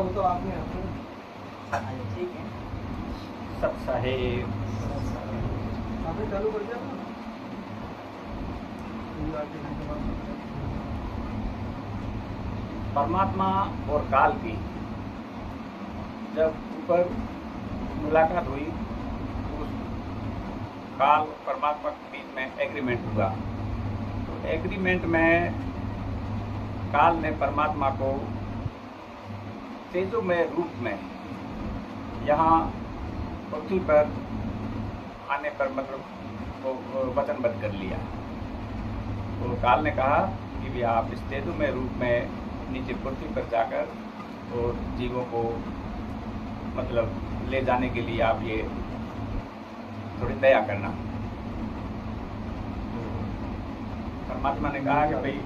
वो तो आपने ठीक है। सत साहेब आपने चालू कर दिया ना? परमात्मा और काल की जब ऊपर मुलाकात हुई, उस काल और परमात्मा के बीच में एग्रीमेंट हुआ। तो एग्रीमेंट में काल ने परमात्मा को तेजोमय रूप में यहाँ पृथ्वी पर आने पर मतलब वो वचनबद्ध कर लिया। तो काल ने कहा कि भी आप इस तेजोमय रूप में नीचे पृथ्वी पर जाकर और जीवों को मतलब ले जाने के लिए आप ये थोड़ी दया करना। तो परमात्मा ने कहा कि भाई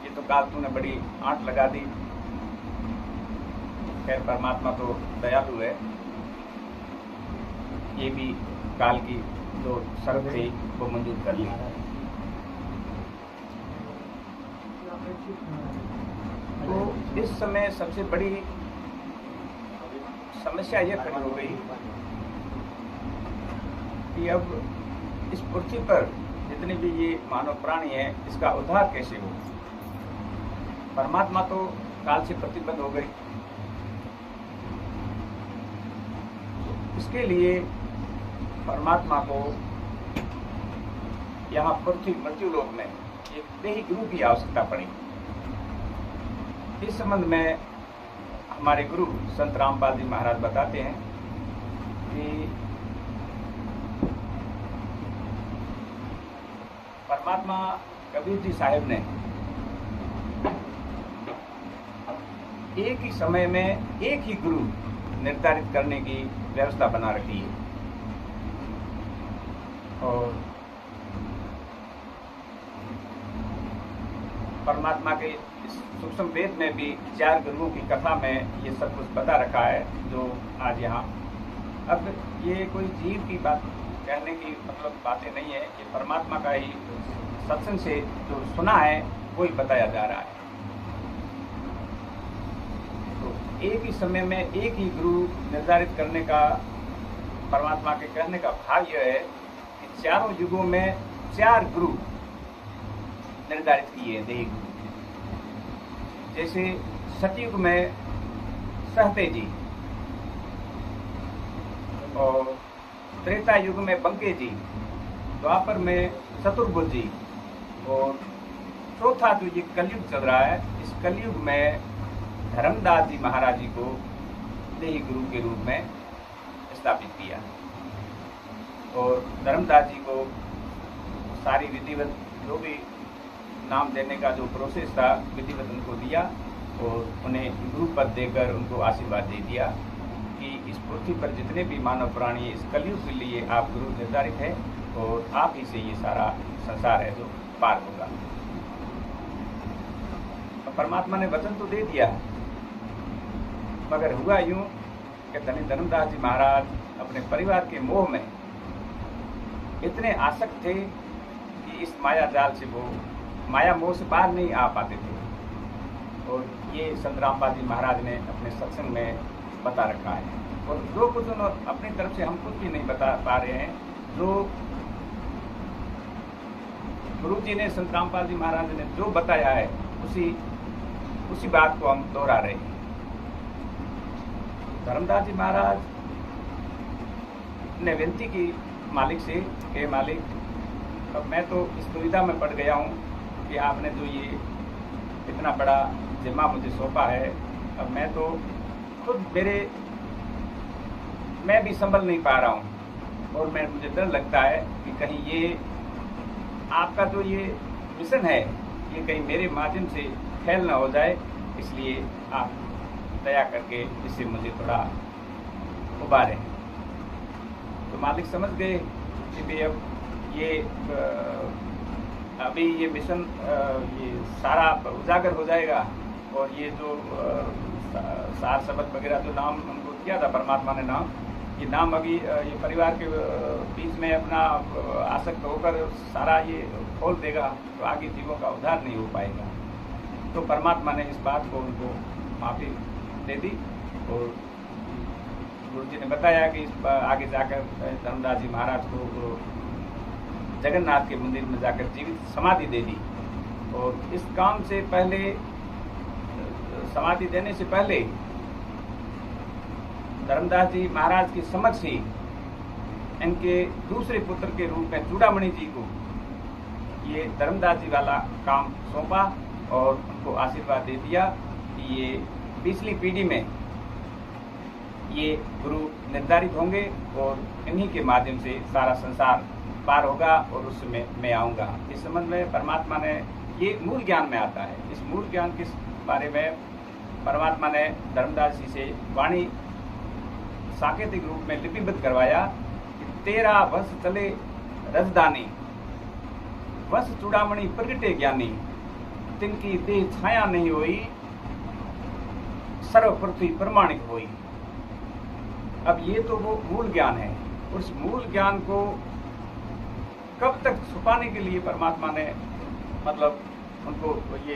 ये तो काल तूने बड़ी आंट लगा दी। खैर परमात्मा तो दयालु है, ये भी काल की जो शर्त थी वो मंजूर कर ली। तो इस समय सबसे बड़ी समस्या यह खड़ी हो गई कि अब इस पृथ्वी पर जितने भी ये मानव प्राणी हैं, इसका उद्धार कैसे हो। परमात्मा तो काल से प्रतिबद्ध हो गई। इसके लिए परमात्मा को यहाँ पृथ्वी मृत्युलोक में एक देही गुरु की आवश्यकता पड़ी। इस संबंध में हमारे गुरु संत रामपाल जी महाराज बताते हैं कि परमात्मा कबीर जी साहिब ने एक ही समय में एक ही गुरु निर्धारित करने की व्यवस्था बना रखी है। और परमात्मा के सूक्ष्म वेद में भी 4 गुरुओं की कथा में ये सब कुछ बता रखा है जो आज यहाँ। अब ये कोई जीव की बात कहने की मतलब बातें नहीं है, ये परमात्मा का ही सत्संग से जो सुना है वही बताया जा रहा है। तो एक ही समय में एक ही गुरु निर्धारित करने का परमात्मा के कहने का भाव यह है कि चारों युगों में 4 गुरु निर्धारित किए देही गुरु। जैसे सतयुग में सहते जी, और त्रेता युग में बंके जी, द्वापर में चतुर्भुज जी, और चौथा जो ये कलयुग चल रहा है, इस कलयुग में धर्मदास जी महाराज जी को देही गुरु के रूप में स्थापित किया। और धर्मदास जी को सारी विधिवत जो भी नाम देने का जो प्रोसेस था विधिवत उनको दिया और उन्हें गुरु पद देकर उनको आशीर्वाद दे दिया कि इस पृथ्वी पर जितने भी मानव प्राणी इस कलयुग के लिए आप गुरु निर्धारित है और आप ही से ये सारा संसार है जो पार होगा। तो परमात्मा ने वचन तो दे दिया, मगर हुआ यूं कि धनी धर्मदास जी महाराज अपने परिवार के मोह में इतने आसक्त थे कि इस माया जाल से वो माया मोह से बाहर नहीं आ पाते थे। और ये संत रामपाल जी महाराज ने अपने सत्संग में बता रखा है। और जो कुछ उन्होंने अपनी तरफ से हम कुछ भी नहीं बता पा रहे हैं, जो गुरु जी ने संत रामपाल जी महाराज ने जो बताया है उसी बात को हम दोहरा रहे हैं। धर्मदास जी महाराज ने विनती की मालिक से कि मालिक, अब मैं तो इस दुविधा में पड़ गया हूँ कि आपने जो ये इतना बड़ा जिम्मा मुझे सौंपा है, अब मैं तो खुद मैं भी संभल नहीं पा रहा हूँ और मुझे डर लगता है कि कहीं ये आपका जो ये मिशन है ये कहीं मेरे माध्यम से फैल ना हो जाए, इसलिए आप दया करके इससे मुझे थोड़ा उबारें। तो मालिक समझ गए कि भाई अब ये अभी ये मिशन ये सारा उजागर हो जाएगा और ये जो सार शब्द वगैरह जो नाम हमको किया था परमात्मा ने नाम, ये नाम अभी ये परिवार के बीच में अपना आसक्त होकर सारा ये खोल देगा तो आगे जीवों का उद्धार नहीं हो पाएगा। तो परमात्मा ने इस बात को उनको माफ़ी दे दी। और गुरु जी ने बताया कि इस आगे जाकर धर्मदास जी महाराज को जगन्नाथ के मंदिर में जाकर जीवित समाधि दे दी। और इस काम से पहले, समाधि देने से पहले, धर्मदास जी महाराज की समक्ष ही इनके दूसरे पुत्र के रूप में चूड़ामणि जी को ये धर्मदास जी वाला काम सौंपा और उनको आशीर्वाद दे दिया कि ये पिछली पीढ़ी में ये गुरु निर्धारित होंगे और इन्हीं के माध्यम से सारा संसार पार होगा और उसमें मैं आऊँगा। इस संबंध में परमात्मा ने, ये मूल ज्ञान में आता है, इस मूल ज्ञान के बारे में परमात्मा ने धर्मदास जी से वाणी सांकेतिक रूप में लिपिबद्ध करवाया कि 13 वर्ष चले रजदानी, वंश चूड़ामणि प्रगटे ज्ञानी, तिनकी देह छाया नहीं होई, सर्व पृथ्वी प्रमाणिक होई। अब ये तो वो मूल ज्ञान है। उस मूल ज्ञान को कब तक छुपाने के लिए परमात्मा ने मतलब उनको ये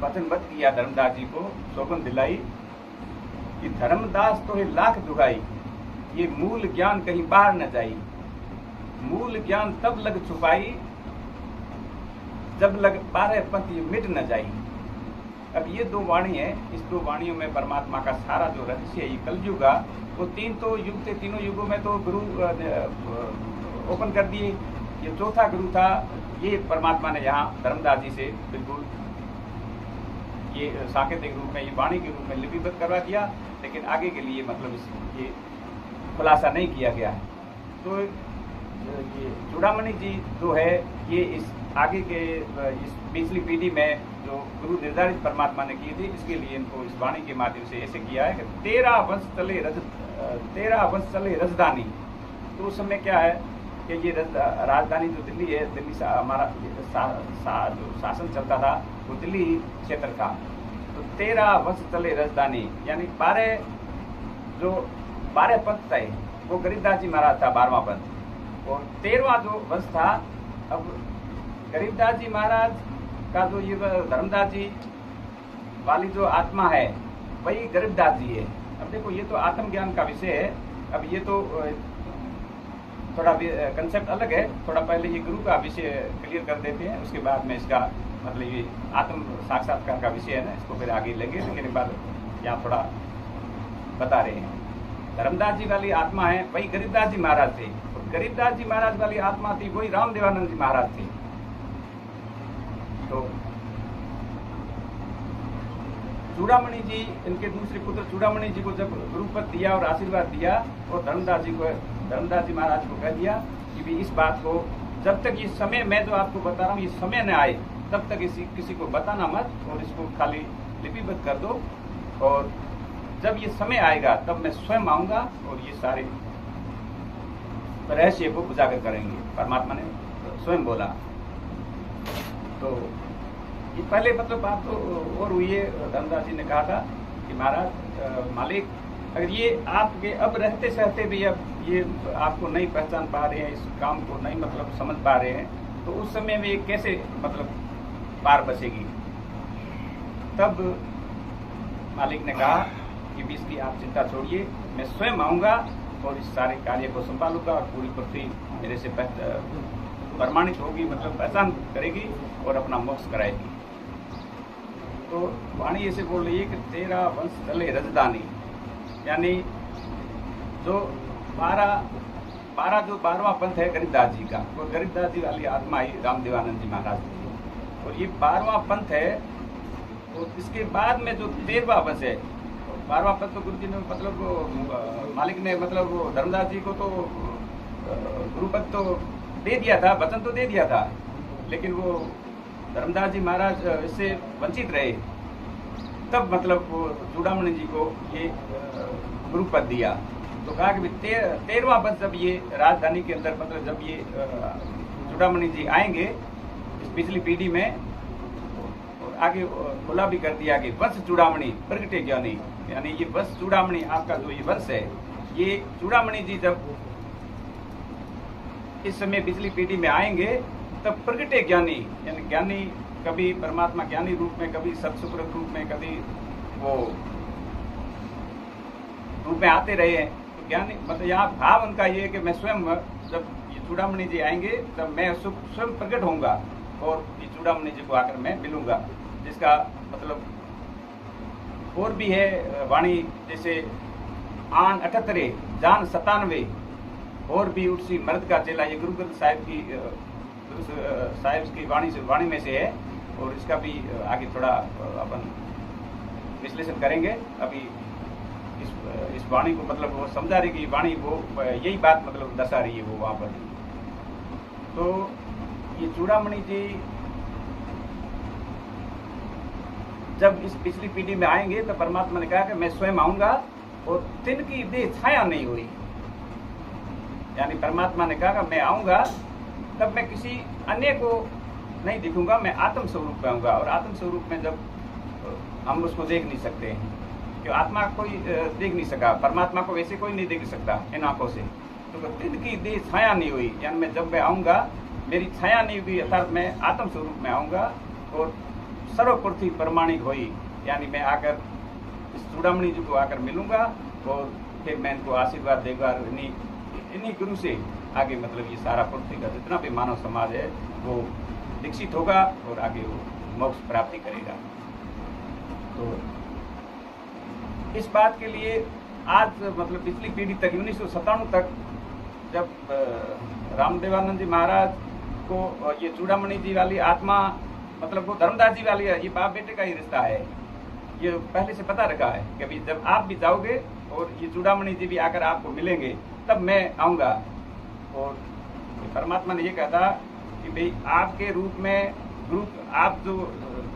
वचनबद्ध किया, धर्मदास जी को सौगंध दिलाई कि धर्मदास तो है लाख दुहाई, ये मूल ज्ञान कहीं बाहर न जाई, मूल ज्ञान तब लग छुपाई जब लग 12 पंथ ये मिट न जाई। अब ये 2 वाणी है, इस 2 वाणियों में परमात्मा का सारा जो रहस्य है, ये कलयुग का, वो 3 तो युग थे, तीनों युगों में तो गुरु ओपन कर दिए। ये चौथा गुरु था, ये परमात्मा ने यहाँ धर्मदास जी से बिल्कुल ये सांकेतिक रूप में, ये वाणी के रूप में लिपिबद्ध करवा दिया, लेकिन आगे के लिए मतलब ये खुलासा नहीं किया गया है। तो ये चूड़ामणि जी जो है, ये इस आगे के इस पिछली पीढ़ी में जो गुरु निर्धारित परमात्मा ने किए थे, इसके लिए इनको इस वाणी के माध्यम से ऐसे किया है कि 13 वर्ष चले रजधानी। तो उस समय क्या है कि ये राजधानी जो दिल्ली है, दिल्ली से हमारा जो शासन चलता था वो दिल्ली क्षेत्र था। तो 13 वर्ष चले राजधानी, यानी 12 पंथ थे, वो गरीबदास जी महाराज था 12वां पंथ, और 13वां जो वंश था, अब गरीबदास जी महाराज का जो ये धर्मदास जी वाली जो आत्मा है वही गरीबदास जी है। अब देखो, ये तो आत्मज्ञान का विषय है। अब ये तो थोड़ा कंसेप्ट अलग है, थोड़ा पहले ये गुरु का विषय क्लियर कर देते हैं, उसके बाद में इसका मतलब ये आत्म साक्षात्कार का विषय है ना, इसको फिर आगे लेंगे। लेकिन एक बार यहाँ थोड़ा बता रहे हैं, धर्मदास जी वाली आत्मा है वही गरीबदास जी महाराज थे, और गरीबदास जी महाराज वाली आत्मा थी वही रामदेवानंद जी महाराज थे। तो चूड़ामणि जी, इनके दूसरे पुत्र चूड़ामणि जी को जब गुरुपद दिया और आशीर्वाद दिया, और धर्मदास जी महाराज को कह दिया कि भी इस बात को जब तक ये समय, मैं जो आपको बता रहा हूँ, ये समय न आए तब तक किसी को बताना मत, और इसको खाली लिपिबद्ध कर दो, और जब ये समय आएगा तब मैं स्वयं आऊँगा और ये सारे रहस्य को उजागर करेंगे। परमात्मा ने स्वयं बोला। तो ये पहले मतलब बात तो और हुई है, धर्मदास जी ने कहा था कि महाराज मालिक, अगर ये आपके अब रहते सहते भी अब ये आपको नहीं पहचान पा रहे हैं, इस काम को नहीं मतलब समझ पा रहे हैं, तो उस समय में ये कैसे मतलब पार बचेगी। तब मालिक ने कहा कि भी इसकी आप चिंता छोड़िए, मैं स्वयं आऊँगा और इस सारे कार्य को संभालूंगा, और पूरी पृथ्वी मेरे से प्रमाणित होगी, मतलब पहचान करेगी और अपना मोक्ष कराएगी। तो वाणी ऐसे बोल रही है कि 13 वंश चले रजदानी, यानी जो 12वां पंथ है गरीबदास जी का, वो गरीबदास जी वाली आत्मा ही रामदेवानंद जी महाराज थी, और ये 12वां पंथ है। और इसके बाद में जो 13वां वंश है, 12वां पंथ तो गुरु जी ने मतलब मालिक ने मतलब धर्मदास जी को तो गुरुपद तो दे दिया था, वचन तो दे दिया था, लेकिन वो धर्मदास जी महाराज इससे वंचित रहे। तब मतलब वो चूड़ामणि जी को ये गुरुपद दिया। तो कहा कि 13वां वंश जब ये राजधानी के अंदर मतलब जब ये चूड़ामणि जी आएंगे इस पिछली पीढ़ी में, और आगे खुला भी कर दिया कि वंश चूड़ामणि प्रगटे ज्ञानी, यानी ये वंश चूड़ामणि आपका जो ये वंश है, ये चूड़ामणि जी जब इस समय पिछली पीढ़ी में आएंगे तब प्रगटे ज्ञानी, यानी ज्ञानी कभी परमात्मा ज्ञानी रूप में, कभी सत्सुकृत रूप में, कभी वो रूप में आते रहे हैं। तो ज्ञानी मतलब यहाँ भाव उनका ये है कि मैं स्वयं, जब ये चूड़ामणि जी आएंगे तब मैं स्वयं प्रकट होऊंगा और ये चूड़ामणि जी को आकर मैं मिलूंगा। जिसका मतलब और भी है वाणी, जैसे आन 78 जान 97 और भी उठसी मर्द का चेला, ये गुरु ग्रंथ साहिब की वाणी में से है। और इसका भी आगे थोड़ा अपन विश्लेषण करेंगे। अभी इस वाणी को मतलब वो समझा रही कि वाणी वो यही बात मतलब दर्शा रही है वो वहां पर। तो ये चूड़ामणि जी जब इस पिछली पीढ़ी में आएंगे तो परमात्मा ने कहा कि मैं स्वयं आऊंगा और तिनकी देह छाया नहीं हुई। यानी परमात्मा ने कहा कि मैं आऊंगा तब मैं किसी अन्य को नहीं दिखूंगा, मैं आत्म स्वरूप में आऊंगा। और आत्म स्वरूप में जब हम उसको देख नहीं सकते हैं, क्यों आत्मा कोई देख नहीं सका, परमात्मा को वैसे कोई नहीं देख सकता इन आंखों से। तो तिनकी देह छाया नहीं हुई, यानी मैं जब मैं आऊंगा मेरी छाया नहीं हुई, अर्थात मैं आत्म स्वरूप में आऊंगा और सर्वप्रति प्रमाणिक हुई। यानी मैं आकर इस चूड़ामणि जी को आकर मिलूंगा और फिर मैं इनको आशीर्वाद देगा। इन्हीं गुरु से आगे मतलब ये सारा पृथ्वी का जितना भी मानव समाज है वो विकसित होगा और आगे वो मोक्ष प्राप्ति करेगा। तो इस बात के लिए आज मतलब पिछली पीढ़ी तक 1997 तक जब रामदेवानंद जी महाराज को ये चूड़ामणि जी वाली आत्मा मतलब वो धर्मदास जी वाली है, ये बाप बेटे का ही रिश्ता है, ये पहले से पता रखा है कि अभी जब आप भी जाओगे और ये चूड़ामणि जी भी आकर आपको मिलेंगे तब मैं आऊँगा। और परमात्मा ने ये कहा था कि भाई आपके रूप में गुरु, आप जो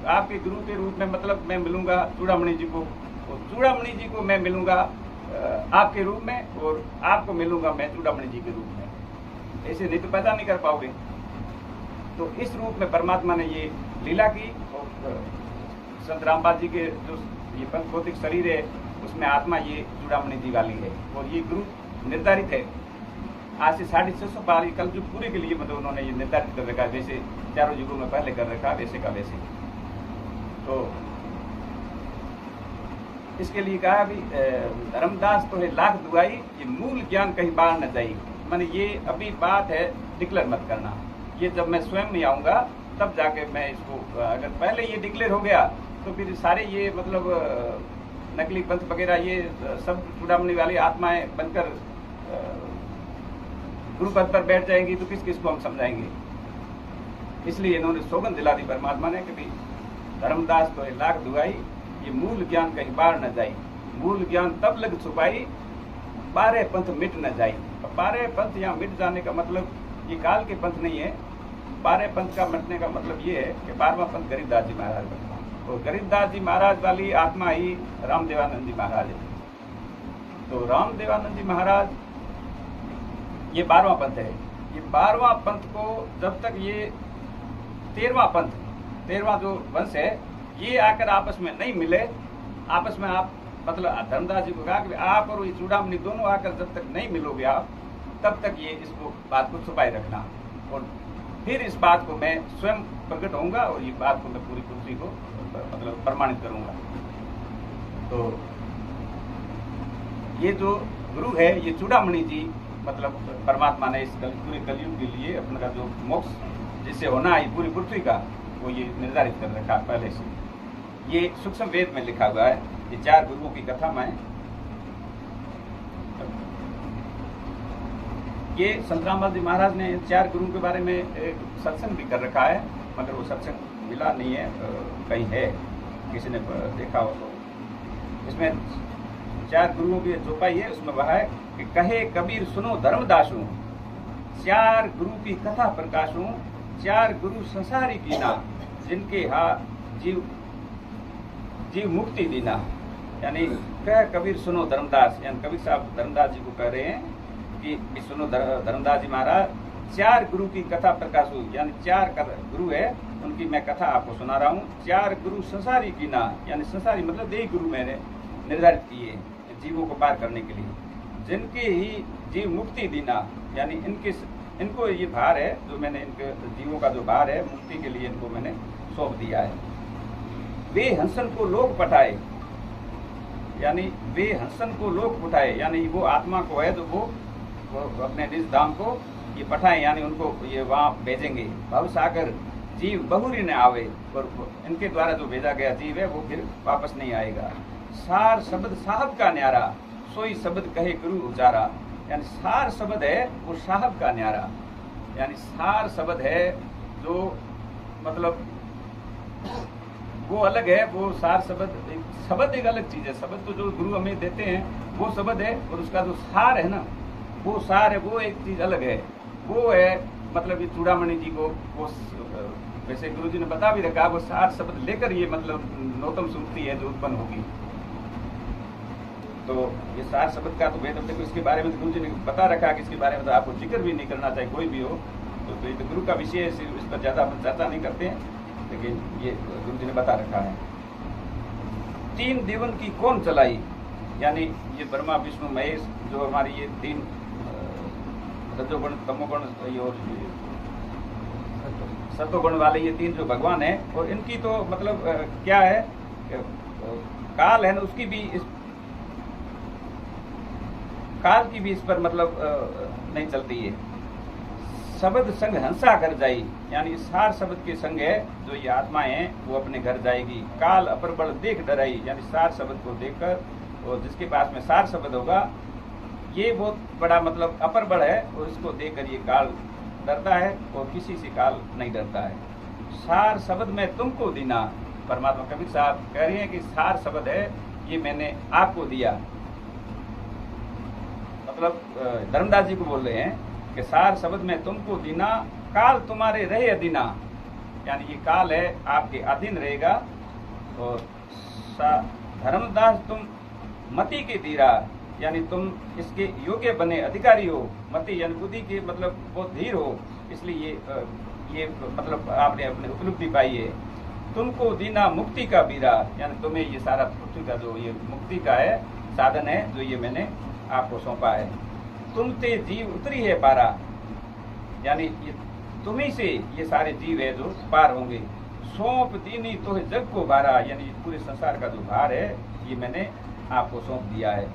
आपके गुरु के रूप में मतलब मैं मिलूंगा चूड़ामणि जी को, और चूड़ामणि जी को मैं मिलूंगा आपके रूप में और आपको मिलूंगा मैं चूड़ामणि जी के रूप में। ऐसे नहीं तो पैदा नहीं कर पाओगे। तो इस रूप में परमात्मा ने ये लीला की। और संत रामपाल जी के जो ये पंचभौतिक शरीर है उसमें आत्मा ये चूड़ामणि जी वाली है और ये गुरु निर्धारित है। आज से 650 साल कल युग पूरे के लिए मतलब उन्होंने ये निर्धारित कर रखा है, जैसे चारों युगों में पहले कर रखा वैसे का वैसे। तो इसके लिए कहा भी धर्मदास तो है लाख दुआई, ये मूल ज्ञान कहीं बाहर न जाई। माने ये अभी बात है डिक्लेयर मत करना, ये जब मैं स्वयं नहीं आऊंगा तब जाके मैं इसको, अगर पहले ये डिक्लेयर हो गया तो फिर सारे ये मतलब नकली पंथ वगैरह ये सब चूड़ामणि वाली आत्माएं बनकर गुरु पद पर बैठ जाएंगी तो किस किस को हम समझाएंगे। इसलिए इन्होंने सौगंध दिला दी परमात्मा ने कि धर्मदास तो लाख दुआई, ये मूल ज्ञान कहीं बाहर न जाई। मूल ज्ञान तब लग छुपाई 12 पंथ मिट न जाई। 12 पंथ यहाँ मिट जाने का मतलब ये काल के पंथ नहीं है। 12 पंथ का मिटने का मतलब ये है कि 12वां पंथ गरीबदास जी महाराज का, और गरीबदास जी महाराज वाली आत्मा ही रामदेवानंद जी महाराज है। तो रामदेवानंद जी महाराज ये 12वां पंथ है। ये 12वां पंथ को जब तक ये 13वां पंथ, 13वां जो वंश है ये आकर आपस में नहीं मिले, आपस में आप मतलब धर्मदास जी को कहा कि आप और ये चूड़ामणि दोनों आकर जब तक नहीं मिलोगे आप तब तक ये इसको बात को छुपाए रखना, और फिर इस बात को मैं स्वयं प्रकट होऊंगा और ये बात को मैं पूरी पृथ्वी को मतलब प्रमाणित करूंगा। तो ये जो गुरु है ये चूड़ामणि जी मतलब परमात्मा ने इस पूरे कलयुग के लिए अपना जो मोक्ष जिससे होना है पूरी पृथ्वी का वो ये निर्धारित कर रखा पहले से। ये सूक्ष्म वेद में लिखा हुआ है, ये 4 गुरुओं की कथा में। ये संत रामपाल जी महाराज ने 4 गुरुओं के बारे में एक सत्संग भी कर रखा है, मगर वो सत्संग मिला नहीं है, कहीं है किसी ने देखा हो तो। इसमें 4 गुरुओं की चौपाई है, उसमें वह है कि कहे कबीर सुनो धर्मदासों, 4 गुरु की कथा प्रकाशों, 4 गुरु संसारी कीना, जिनके जीव मुक्ति दीना। यानी कह कबीर सुनो धर्मदास, यानी कबीर साहब धर्मदास जी को कह रहे हैं कि सुनो धर्मदास जी महाराज, 4 गुरु की कथा प्रकाश हुई, यानी 4 गुरु है उनकी मैं कथा आपको सुना रहा हूँ। 4 गुरु संसारी कीना, यानी संसारी मतलब देही गुरु मैंने निर्धारित किए जीवों को पार करने के लिए, जिनके ही जीव मुक्ति दीना, यानी इनको ये भार है जो मैंने इनके जीवों का जो भार है मुक्ति के लिए इनको मैंने सौंप दिया है। वे हंसन को लोक पठाए, यानी वे हंसन को लोक उठाए, यानी वो आत्मा को है तो वो अपने निज धाम को ये पठाए, यानी उनको ये वहाँ भेजेंगे। भव सागर जीव बहुरी न आवे, और इनके द्वारा जो भेजा गया जीव है वो फिर वापस नहीं आएगा। सार शब्द साहब का न्यारा, सोई शब्द कहे गुरु उचारा, यानी सार शब्द है वो साहब का न्यारा, यानी सार शब्द है जो मतलब वो अलग है, वो सार शब्द एक अलग चीज है। शब्द तो जो गुरु हमें देते हैं वो शब्द है, और उसका जो सार है ना, वो सार है, वो एक चीज अलग है। वो है मतलब ये चूड़ामणि जी को वो वैसे गुरु जी ने बता भी रखा, वो सार शब्द लेकर ये मतलब नौतम सुनती है जो उत्पन्न होगी। तो ये सार शब्द का तो वेद देखो, इसके बारे में गुरु जी ने बता रखा कि इसके बारे में तो आपको जिक्र भी नहीं करना चाहिए, कोई भी हो। तो ये तो गुरु का विषय है, इस पर ज्यादा अपन चर्चा नहीं करते हैं, लेकिन ये गुरु जी ने बता रखा है। तीन देवन की कौन चलाई, यानी ये ब्रह्मा विष्णु महेश जो हमारी ये तीन रजोगुण तमोगुण और सत्वगुण वाले ये तीन जो भगवान है, और इनकी तो मतलब क्या है, काल है ना, उसकी भी इस काल की भी इस पर मतलब नहीं चलती है। शब्द संग हंसा घर जाई, यानी सार शब्द के संग है जो ये आत्माएं हैं वो अपने घर जाएगी। काल अपर बल देख डराई, यानी सार शब्द को देखकर, और जिसके पास में सार शब्द होगा ये बहुत बड़ा मतलब अपर बल है, और इसको देखकर ये काल डरता है, और किसी से काल नहीं डरता है। सार शब्द में तुमको दीना, परमात्मा कबीर साहब कह रहे हैं कि सार शब्द है ये मैंने आपको दिया, मतलब धर्मदास जी को बोल रहे हैं कि सार शब्द में तुमको दीना, काल तुम्हारे रहे अधीना, यानी ये काल है आपके अधीन रहेगा। और धर्मदास तुम मति के धीरा, यानी तुम इसके योग्य बने अधिकारी हो। मति यानी बुद्धि के मतलब बहुत धीर हो, इसलिए ये मतलब आपने अपने उपलब्धि पाई है। तुमको दीना मुक्ति का बीरा, यानी तुम्हें ये सारा पृथ्वी का जो ये मुक्ति का है साधन है जो ये मैंने आपको सौंपा है। तुम ते जीव उतरी है पारा, यानी ये तुम्ही से ये सारे जीव है जो पार होंगे। सौंप दीनी तो जग को भारा, यानी पूरे संसार का जो भार है ये मैंने आपको सौंप दिया है।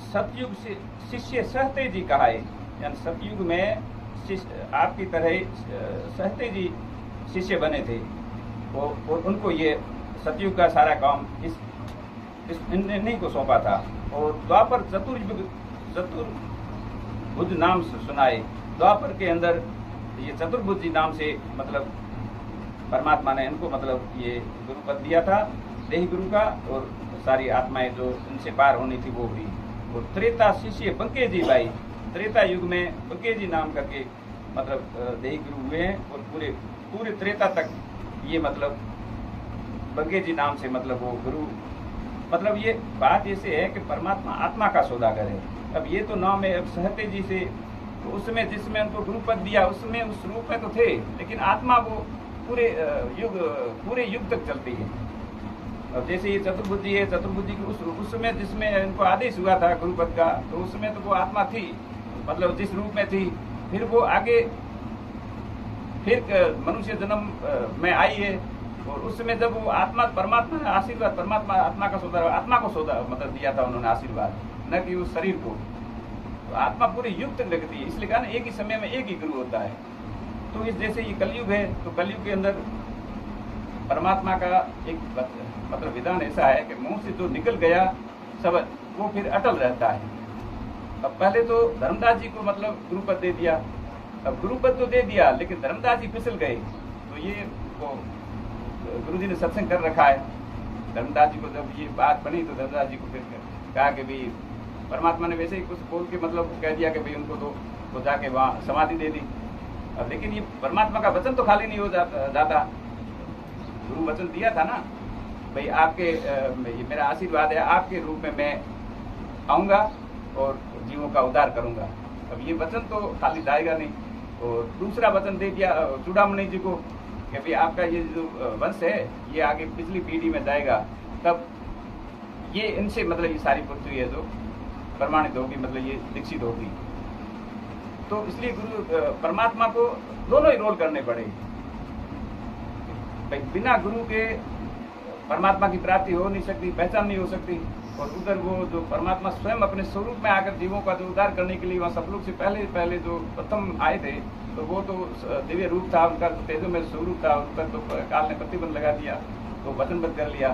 सतयुग से शिष्य सहते जी कहा है, यानी सतयुग में आपकी तरह सहते जी शिष्य बने थे, और उनको ये सतयुग का सारा काम इन्हीं को सौंपा था। और द्वापर चतुर्भुज नाम से सुनाए, द्वापर के अंदर ये चतुर्भुज जी नाम से मतलब परमात्मा ने इनको मतलब ये गुरु पद दिया था, देही गुरु का, और सारी आत्माएं जो इनसे पार होनी थी वो भी। और त्रेता शिष्य बंके जी भाई, त्रेता युग में बंके जी नाम करके मतलब देही गुरु हुए हैं, और पूरे त्रेता तक ये मतलब बंके जी नाम से मतलब वो गुरु, मतलब ये बात ऐसे है कि परमात्मा आत्मा का सौदागर है। अब ये तो नाम है, अब सहते जी से तो उसमें जिसमें उनको गुरु पद दिया उसमें उस रूप में तो थे, लेकिन आत्मा वो पूरे युग तक चलती है। अब जैसे ये चतुर्भुजी है, चतुर्भुजी की उसमें जिसमें इनको आदेश हुआ था गुरु पद का, तो उसमें तो वो आत्मा थी, मतलब जिस रूप में थी। फिर वो आगे फिर मनुष्य जन्म में आई है, और उसमें जब वो आत्मा परमात्मा ने आशीर्वाद, परमात्मा आत्मा का सौदा, आत्मा को सौदा मतलब दिया था उन्होंने आशीर्वाद, न कि उस शरीर को। तो आत्मा पूरे युग तक लगती है, इसलिए कहा ना एक ही समय में एक ही गुरु होता है। तो इस जैसे ये कलयुग है, तो कलयुग के अंदर परमात्मा का एक मतलब विधान ऐसा है कि मुंह से जो निकल गया शब्द वो फिर अटल रहता है। अब पहले तो धर्मदास जी को मतलब गुरुपद दे दिया, अब गुरुपद तो दे दिया लेकिन धर्मदास जी फिसल गए, तो ये वो गुरु जी ने सत्संग कर रखा है। धर्मदास जी को जब ये बात बनी तो धर्मदास जी को फिर कहा कि भाई परमात्मा ने वैसे ही कुछ बोल के मतलब कह दिया कि भाई उनको तो जाके वहाँ समाधि दे दी। अब लेकिन ये परमात्मा का वचन तो खाली नहीं हो जाता। गुरु वचन दिया था ना भाई आपके ये मेरा आशीर्वाद है, आपके रूप में मैं आऊँगा और जीवों का उद्धार करूँगा। अब ये वचन तो खाली जाएगा नहीं। और दूसरा वचन दे दिया चूड़ामणि जी को कि भाई आपका ये जो वंश है ये आगे पिछली पीढ़ी में जाएगा, तब ये इनसे मतलब ये सारी पृथ्वी है जो प्रमाणित होगी, मतलब ये दीक्षित होगी। तो इसलिए गुरु परमात्मा को दोनों ही रोल करने पड़े। भाई बिना गुरु के परमात्मा की प्राप्ति हो नहीं सकती, पहचान नहीं हो सकती। और उधर वो जो परमात्मा स्वयं अपने स्वरूप में आकर जीवों का जो उद्धार करने के लिए वहाँ सतलुक से पहले जो प्रथम आए थे, तो वो तो दिव्य रूप था उनका, तो तेजो में स्वरूप था उन पर, तो काल ने प्रतिबंध लगा दिया, तो वचनबद्ध कर लिया।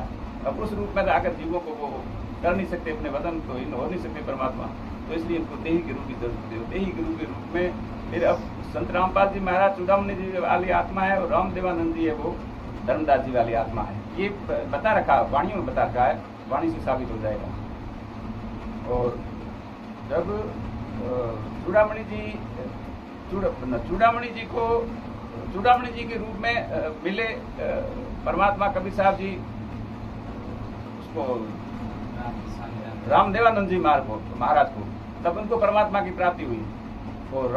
अब उस रूप में आकर जीवों को वो कर नहीं सकते, अपने वचन को इन हो नहीं सकते परमात्मा, तो इसलिए इनको देही के रूप की जरूरत है। देही के रूप के रूप में फिर अब संत रामपाल जी महाराज चूड़ामणि जी वाली आत्मा है, और रामदेवानंद जी है वो धर्मदास जी वाली आत्मा है। ये बता रखा, वाणियों में बता रखा है, वाणी से साबित हो जाएगा। और जब चूड़ामणि जी के रूप में मिले परमात्मा कबीर साहब जी उसको रामदेवानंद जी महाराज को, तब उनको परमात्मा की प्राप्ति हुई। और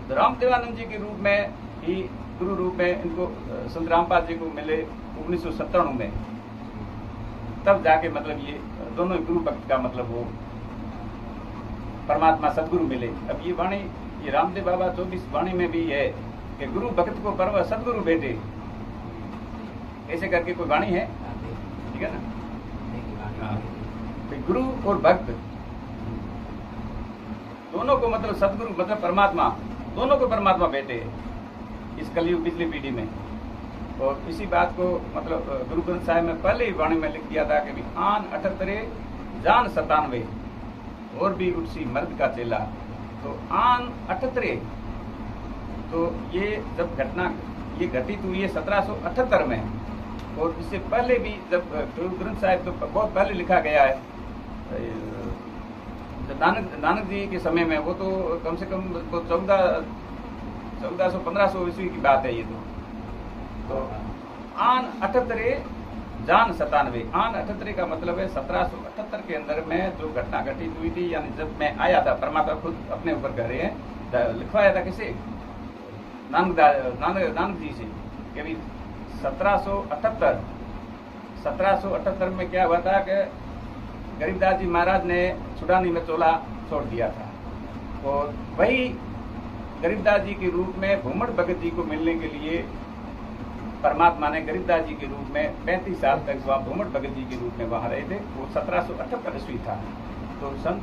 रामदेवानंद जी के रूप में ही गुरु रूप में इनको संत रामपाल जी को मिले 1997 में, तब जाके मतलब ये दोनों गुरु भक्त का मतलब वो परमात्मा सदगुरु मिले। अब ये वाणी, ये रामदेव बाबा 24 वाणी में भी है कि गुरु भक्त को परम सदगुरु भेटे, ऐसे करके कोई वाणी है, ठीक है ना। गुरु और भक्त दोनों को मतलब सदगुरु मतलब परमात्मा, दोनों को परमात्मा भेटे इस कलयुग पिछली पीढ़ी में। और इसी बात को मतलब गुरु ग्रंथ साहिब में पहले ही वाणी में लिख दिया था कि भी आन 78 जान 97 और भी उठसी मर्द का चेला। तो आन 78, तो ये जब घटना ये घटित हुई है 1778 में, और इससे पहले भी जब गुरु ग्रंथ साहिब तो बहुत पहले लिखा गया है, नानक जी के समय में, वो तो कम से कम तो 1400-1500 ईस्वी की बात है ये तो आन 78 जान 97। आन 78 का मतलब है 1778 के अंदर में जो घटना घटित हुई थी, यानी जब मैं आया था, परमात्मा खुद अपने ऊपर कह रहे हैं, लिखवाया था किसे, नानक जी से कि भी 1778 में क्या हुआ था कि गरीबदास जी महाराज ने छुड़ानी में चोला छोड़ दिया था, और वही गरीबदास जी के रूप में भूमड़ भगत जी को मिलने के लिए परमात्मा ने गरीबदास जी के रूप में 35 साल तक वहाँ भूमड़ भगत जी के रूप में वहाँ रहे थे। वो 1778 ईस्वी था। तो संत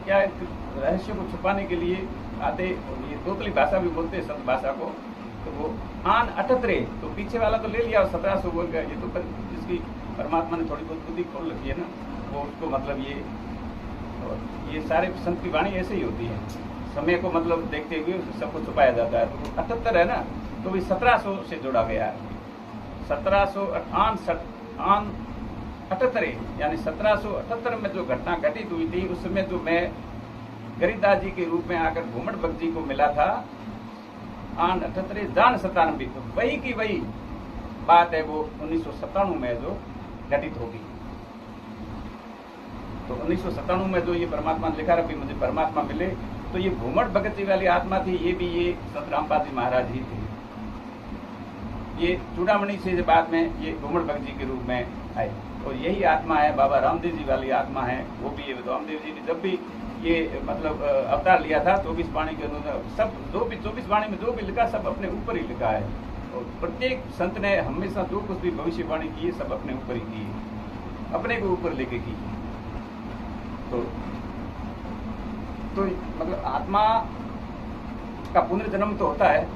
क्या रहस्य को छुपाने के लिए आते, ये तोतली भाषा भी बोलते हैं संत भाषा को, तो वो आन 78, तो पीछे वाला तो ले लिया और 1700 बोल गया। ये तो जिसकी परमात्मा ने थोड़ी बहुत बुद्धि खोल रखी है ना, वो उसको मतलब ये सारे संत की वाणी ऐसे ही होती है, समय को मतलब देखते हुए सबको छुपाया जाता है। तो 78 है ना, तो भी 1700 से जोड़ा गया है। 1778 यानी 1778 में जो घटना घटित हुई थी, उसमें जो मैं गरीबदास जी के रूप में आकर भूमड़ भक्त जी को मिला था, आन 78 जान 97, तो वही की वही बात है वो 1997 में जो घटित होगी। तो 1997 में जो ये परमात्मा ने लिखा रहा, मुझे परमात्मा मिले, तो ये भूमड़ भगत जी वाली आत्मा थी, ये भी ये संत रामपाल जी महाराज ही थे। ये चूड़ामणि से बाद में ये भूमड़ भगत जी के रूप में आए, और यही आत्मा है बाबा रामदेव जी वाली आत्मा है। वो भी ये रामदेव जी ने जब भी ये मतलब अवतार लिया था 24 वाणी के अनुसार, सब जो भी 24 वाणी में जो भी लिखा सब अपने ऊपर ही लिखा है। और प्रत्येक संत ने हमेशा जो कुछ भी भविष्यवाणी की है सब अपने ऊपर ही की है, अपने को ऊपर लेके की। तो मतलब आत्मा का पुनर्जन्म तो होता है।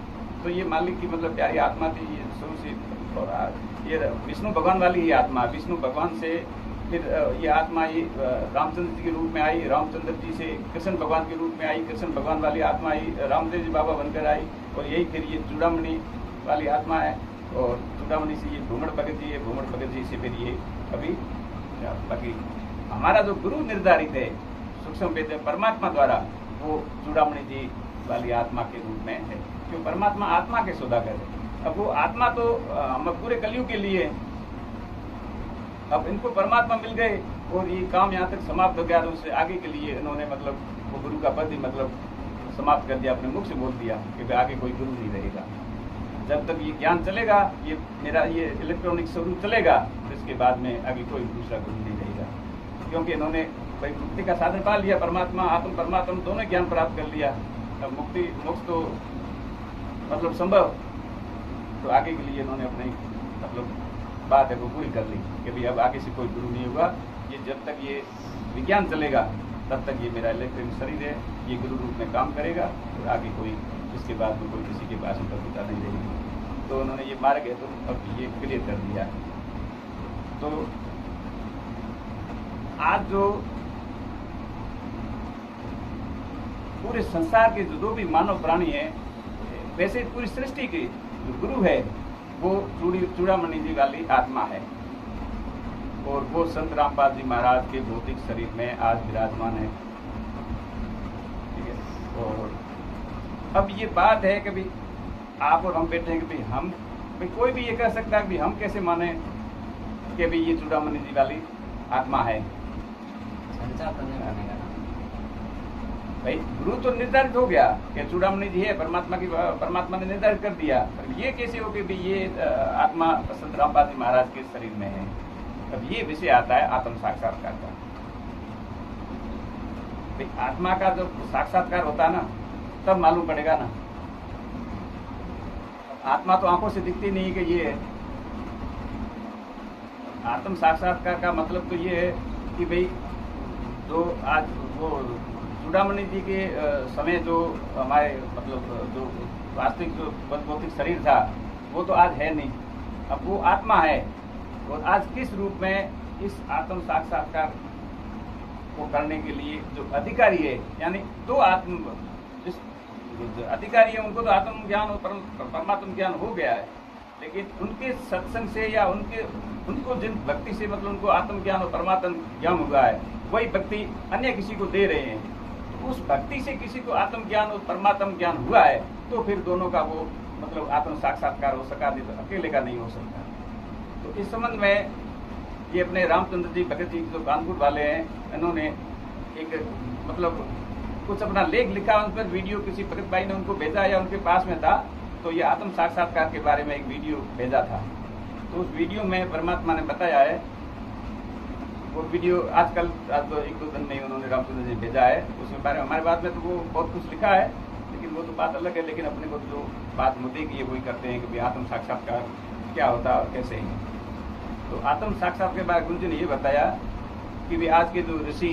तो ये मालिक की मतलब प्यारी आत्मा थी ये शुरू से, और ये विष्णु भगवान वाली ही आत्मा, विष्णु भगवान से फिर ये आत्मा ये रामचंद्र जी के रूप में आई, रामचंद्र जी से कृष्ण भगवान के रूप में आई, कृष्ण भगवान वाली आत्मा आई, रामदेव जी बाबा बनकर आई, और यही फिर ये चूड़ामणि वाली आत्मा है। और चूड़ामणि से ये भूमड़ भगत जी है, भूमड़ भगत जी से फिर ये अभी बाकी हमारा जो गुरु निर्धारित है सूक्ष्म वेद परमात्मा द्वारा, वो चूड़ामणि जी वाली आत्मा के रूप में है, क्यों परमात्मा आत्मा के सौदागर है। अब वो आत्मा तो हम पूरे कलयुग के लिए, अब इनको परमात्मा मिल गए और ये काम यहाँ तक समाप्त हो गया, तो उससे आगे के लिए इन्होंने मतलब वो गुरु का पद ही मतलब समाप्त कर दिया, अपने मुख से बोल दिया कि आगे कोई गुरु नहीं रहेगा। जब तक ये ज्ञान चलेगा, ये मेरा ये इलेक्ट्रॉनिक स्वरूप चलेगा, तो इसके बाद में आगे कोई दूसरा गुरु नहीं रहेगा, क्योंकि इन्होंने भाई मुक्ति का साधन पा लिया, परमात्मा आत्म परमात्मा दोनों ज्ञान प्राप्त कर लिया। अब मुक्ति मोक्ष तो मतलब संभव, तो आगे के लिए इन्होंने अपने मतलब बात है वो पूरी कर ली कि भाई अब आगे से कोई गुरु नहीं होगा, ये जब तक ये विज्ञान चलेगा तब तक ये मेरा इलेक्ट्रिक शरीर है, ये गुरु रूप में काम करेगा और आगे कोई इसके बाद में कोई किसी के पास उपलब्धता नहीं रहेगी। तो उन्होंने ये मार्ग है तो अब ये क्लियर कर दिया। तो आज जो पूरे संसार के जो भी मानव प्राणी है, वैसे पूरी सृष्टि के जो गुरु है वो चूड़ामणि जी वाली आत्मा है और वो संत रामपाल जी महाराज के भौतिक शरीर में आज विराजमान है। ठीक है। और अब ये बात है कि भाई आप और हम बैठे हैं कि भाई कोई भी ये कह सकता है कि हम कैसे माने कि भाई ये चूड़ामणि जी वाली आत्मा है। संचार तो नहीं बनेगा ना भाई, गुरु तो निर्धारित हो गया कि चूड़ामणि जी है, परमात्मा ने निर्धारित कर दिया। पर ये कैसे हो कि भाई ये आत्मा संत रामपाल जी महाराज के शरीर में है। अब ये विषय आता है आत्म साक्षात्कार का। भाई आत्मा का जब साक्षात्कार होता है ना तब मालूम पड़ेगा ना। आत्मा तो आंखों से दिखती नहीं कि ये है। आत्म साक्षात्कार का मतलब तो ये है कि भाई जो आज वो चूड़ामणि जी के समय जो हमारे मतलब जो वास्तविक जो भौतिक शरीर था वो तो आज है नहीं, अब वो आत्मा है। और आज किस रूप में इस आत्म साक्षात्कार को करने के लिए जो अधिकारी है, यानी दो आत्म जिस जो अधिकारी है उनको तो आत्म ज्ञान और परमात्म ज्ञान हो गया है, लेकिन उनके सत्संग से या उनको जिन भक्ति से मतलब उनको आत्म ज्ञान और परमात्म ज्ञान हुआ है, वही भक्ति अन्य किसी को दे रहे हैं। तो उस भक्ति से किसी को आत्म ज्ञान और परमात्म ज्ञान हुआ है तो फिर दोनों का वो मतलब आत्म साक्षात्कार हो सका, नहीं तो अकेले का नहीं हो सकता। तो इस संबंध में ये अपने रामचंद्र जी भगत जी जो कानपुर वाले हैं, इन्होंने एक मतलब कुछ अपना लेख लिखा, उन पर वीडियो किसी भगत भाई ने उनको भेजा या उनके पास में था, तो ये आत्म साक्षात्कार के बारे में एक वीडियो भेजा था। तो उस वीडियो में परमात्मा ने बताया है, वो वीडियो आजकल तो एक दो दिन में उन्होंने रामचंद्र जी भेजा है, उसमें बारे में हमारे बात में तो वो बहुत कुछ लिखा है, लेकिन वो तो बात अलग है। लेकिन अपने को जो बात मुद्दे की है वही करते हैं कि भाई आत्म साक्षात्कार क्या होता है और कैसे है। तो आत्म साक्षात्कार के बाद गुरु जी ने ये बताया कि भाई आज के जो ऋषि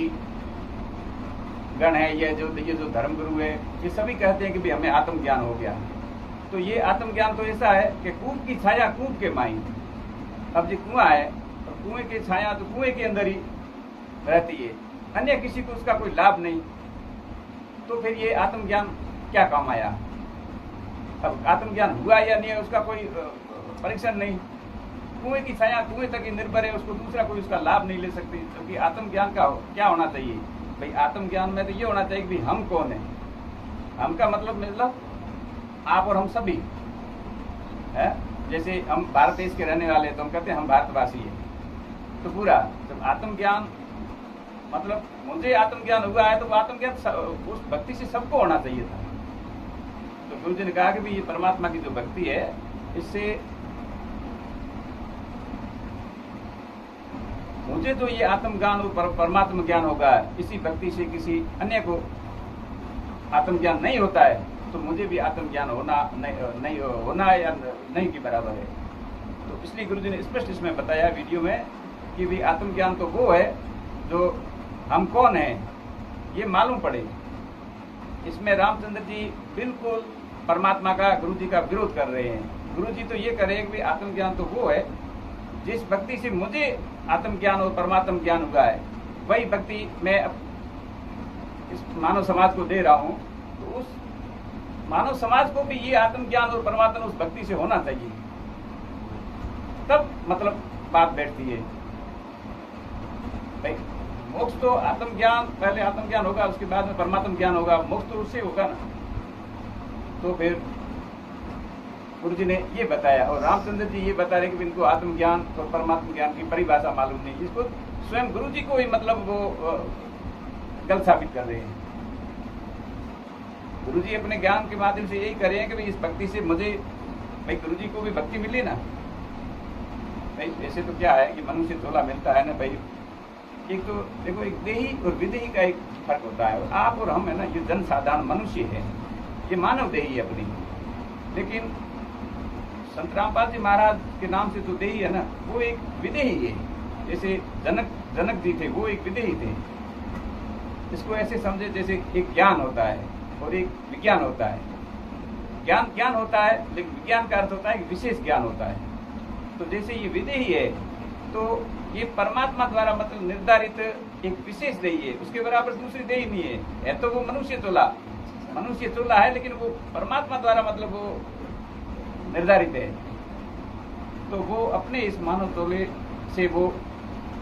गण है, ये जो धर्म गुरु है, ये सभी कहते हैं कि भाई हमें आत्म ज्ञान हो गया। तो ये आत्म ज्ञान तो ऐसा है कि कूप की छाया कूप के माई। अब जो कुआं है और कुएं की छाया तो कुएं के अंदर ही रहती है, अन्य किसी को उसका कोई लाभ नहीं। तो फिर ये आत्म ज्ञान क्या काम आया? अब आत्म ज्ञान हुआ या नहीं है उसका कोई परीक्षण नहीं। कुएं की छाया कुएं तक ही निर्भर है, उसको दूसरा कोई उसका लाभ नहीं ले सकती। क्योंकि आत्म ज्ञान का क्या होना चाहिए भाई? आत्म ज्ञान में तो ये होना चाहिए कि हम कौन है। हम का मतलब आप और हम सभी है। जैसे हम भारत देश के रहने वाले हैं तो हम कहते हैं हम भारतवासी हैं। तो पूरा जब आत्म ज्ञान मतलब मुझे आत्म ज्ञान हुआ है तो वो आत्म ज्ञान उस भक्ति से सबको होना चाहिए था। तो गुरु जी ने कहा कि भाई ये परमात्मा की जो भक्ति है इससे मुझे तो ये आत्म ज्ञान और परमात्मा ज्ञान होगा, इसी भक्ति से किसी अन्य को आत्म ज्ञान नहीं होता है तो मुझे भी आत्म ज्ञान नहीं होना या नहीं के बराबर है। तो इसलिए गुरु जी ने स्पष्ट इसमें बताया वीडियो में कि भी आत्म ज्ञान तो वो है जो हम कौन है ये मालूम पड़े। इसमें रामचंद्र जी बिल्कुल परमात्मा का गुरु जी का विरोध कर रहे हैं। गुरु जी तो ये कह रहे हैं कि आत्म ज्ञान तो वो है जिस भक्ति से मुझे आत्म ज्ञान और परमात्म ज्ञान हुआ है, वही भक्ति मैं इस मानव समाज को दे रहा हूँ। तो उस मानव समाज को भी ये आत्म ज्ञान और परमात्मा उस भक्ति से होना चाहिए, तब मतलब बात बैठती है। भाई मोक्ष तो आत्म ज्ञान, पहले आत्म ज्ञान होगा उसके बाद में परमात्म ज्ञान होगा, मोक्ष तो उससे होगा ना। तो फिर गुरु जी ने ये बताया और रामचंद्र जी ये बता रहे कि इनको आत्म ज्ञान और परमात्म ज्ञान की परिभाषा मालूम नहीं। इसको स्वयं गुरु जी को ही मतलब वो गलत साबित कर रहे हैं। गुरु जी अपने ज्ञान के माध्यम से यही कर रहे हैं कि भाई इस भक्ति से मुझे भाई गुरु जी को भी भक्ति मिली ना। भाई वैसे तो क्या है कि मनुष्य थोड़ा मिलता है ना भाई। एक तो देखो एक देही और विदेही का एक फर्क होता है। आप और हम है ना, ये जनसाधारण मनुष्य है, ये मानव देही है अपनी। लेकिन संत रामपाल जी महाराज के नाम से तो देही है ना, वो एक विदेही है। जैसे जनक जी थे, वो एक विदेही थे। इसको ऐसे समझे जैसे एक ज्ञान होता है और एक विज्ञान होता है। ज्ञान होता है, लेकिन विज्ञान का अर्थ होता है कि विशेष ज्ञान होता है। तो जैसे ये विदेही है, तो ये परमात्मा द्वारा मतलब निर्धारित एक विशेष देही है, उसके बराबर दूसरी देही नहीं है। तो वो मनुष्य चोला है, लेकिन वो परमात्मा द्वारा मतलब वो निर्धारित है। तो वो अपने इस मानव तोले से वो